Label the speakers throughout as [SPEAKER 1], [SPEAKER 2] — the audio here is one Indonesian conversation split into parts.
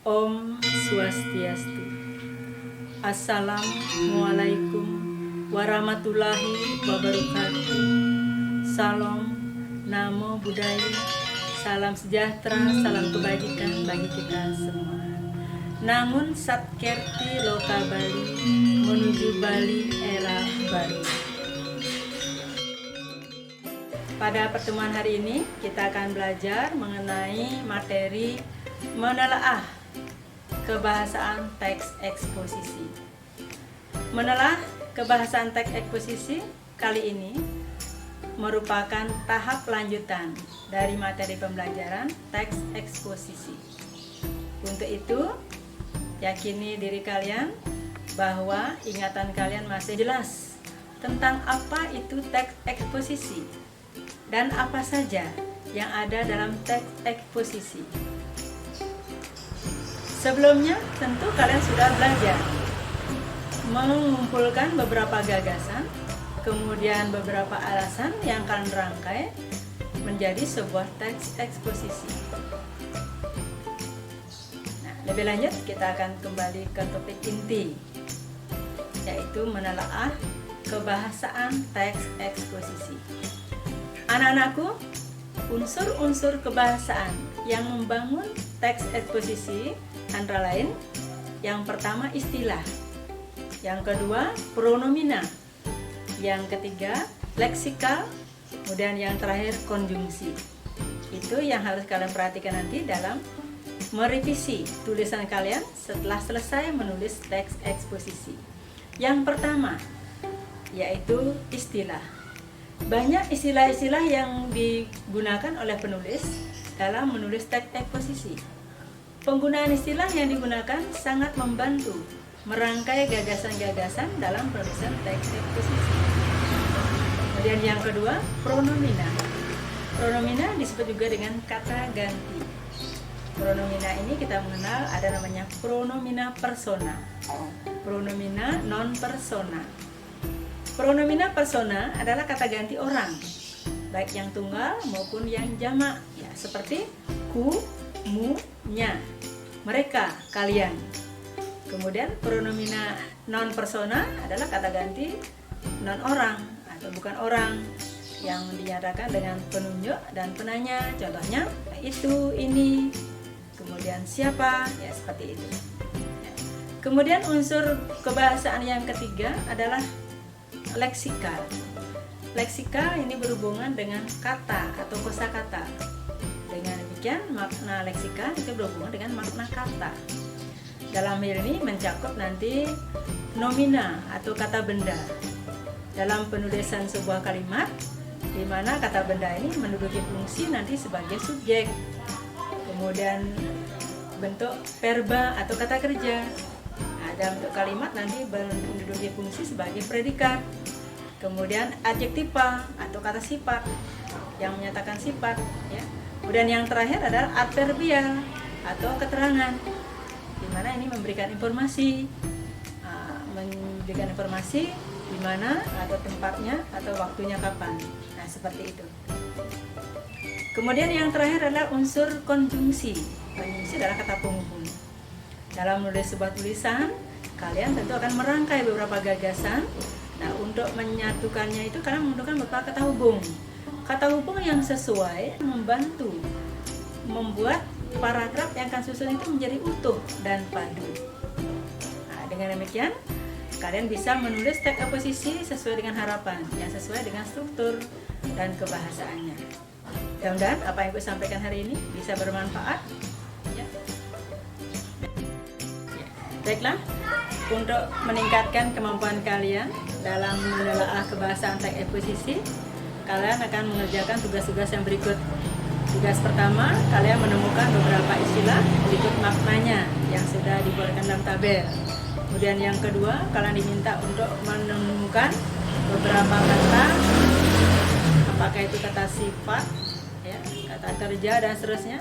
[SPEAKER 1] Om Swastiastu. Assalamualaikum warahmatullahi wabarakatuh. Salam, Namo Buddhaya, salam sejahtera, salam kebajikan bagi kita semua. Nangun Satkerti Loka Bali, menuju Bali era baru. Pada pertemuan hari ini kita akan belajar mengenai materi menelaah kebahasaan teks eksposisi. Menelaah kebahasaan teks eksposisi kali ini merupakan tahap lanjutan dari materi pembelajaran teks eksposisi. Untuk itu, yakini diri kalian bahwa ingatan kalian masih jelas tentang apa itu teks eksposisi dan apa saja yang ada dalam teks eksposisi. Sebelumnya, tentu kalian sudah belajar mengumpulkan beberapa gagasan, kemudian beberapa alasan yang kalian rangkai menjadi sebuah teks eksposisi. Nah, lebih lanjut kita akan kembali ke topik inti, yaitu menelaah kebahasaan teks eksposisi. Anak-anakku, unsur-unsur kebahasaan yang membangun teks eksposisi antara lain, yang pertama istilah, yang kedua pronomina, yang ketiga leksikal, kemudian yang terakhir konjungsi. Itu yang harus kalian perhatikan nanti dalam merevisi tulisan kalian setelah selesai menulis teks eksposisi. Yang pertama yaitu istilah. Banyak istilah-istilah yang digunakan oleh penulis dalam menulis teks eksposisi. Penggunaan istilah yang digunakan sangat membantu merangkai gagasan-gagasan dalam penulisan teks eksposisi. Kemudian yang kedua, pronomina. Pronomina disebut juga dengan kata ganti. Pronomina ini kita mengenal ada namanya pronomina persona, pronomina non persona. Pronomina persona adalah kata ganti orang, baik yang tunggal maupun yang jamak, ya, seperti ku, mu, nya, mereka, kalian. Kemudian pronomina non persona adalah kata ganti non orang atau bukan orang yang dinyatakan dengan penunjuk dan penanya. Contohnya itu, ini, kemudian siapa, ya seperti itu. Kemudian unsur kebahasaan yang ketiga adalah leksikal. Leksikal ini berhubungan dengan kata atau kosakata. Dengan demikian, makna leksikal itu berhubungan dengan makna kata. Dalam hal ini mencakup nanti nomina atau kata benda. Dalam penulisan sebuah kalimat, di mana kata benda ini menduduki fungsi nanti sebagai subjek. Kemudian bentuk verba atau kata kerja. Nah, dalam bentuk kalimat nanti menduduki fungsi sebagai predikat. Kemudian adjektiva atau kata sifat yang menyatakan sifat, ya. Kemudian yang terakhir adalah adverbial atau keterangan, di mana ini memberikan informasi, di mana atau tempatnya atau waktunya kapan. Nah, seperti itu. Kemudian yang terakhir adalah unsur konjungsi. Konjungsi adalah kata penghubung. Dalam menulis sebuah tulisan, kalian tentu akan merangkai beberapa gagasan. Nah, untuk menyatukannya itu kalian membutuhkan beberapa kata hubung. Kata hubung yang sesuai membantu membuat paragraf yang akan susun itu menjadi utuh dan padu. Nah, dengan demikian, kalian bisa menulis teks eksposisi sesuai dengan harapan, yang sesuai dengan struktur dan kebahasaannya. Mudah-mudahan apa yang Ibu sampaikan hari ini bisa bermanfaat. Ya. Baiklah, untuk meningkatkan kemampuan kalian dalam menelaah kebahasaan teks eksposisi, kalian akan mengerjakan tugas-tugas yang berikut. Tugas pertama, kalian menemukan beberapa istilah berikut maknanya yang sudah dibuatkan dalam tabel. Kemudian yang kedua, kalian diminta untuk menemukan beberapa kata, apakah itu kata sifat, ya, kata kerja dan seterusnya.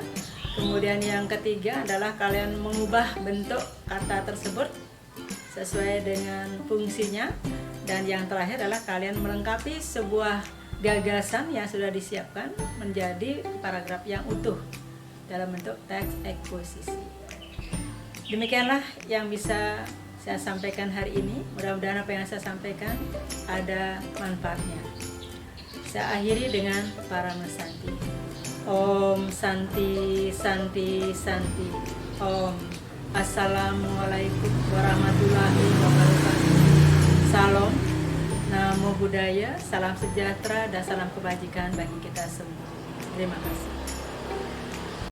[SPEAKER 1] Kemudian yang ketiga adalah kalian mengubah bentuk kata tersebut sesuai dengan fungsinya. Dan yang terakhir adalah kalian melengkapi sebuah gagasan yang sudah disiapkan menjadi paragraf yang utuh dalam bentuk teks eksposisi. Demikianlah yang bisa saya sampaikan hari ini. Mudah-mudahan apa yang saya sampaikan ada manfaatnya. Saya akhiri dengan para Santi. Om Santi Santi Santi. Om. Assalamualaikum warahmatullahi wabarakatuh. Salam, Namo Buddhaya, salam sejahtera dan salam kebajikan bagi kita semua. Terima kasih.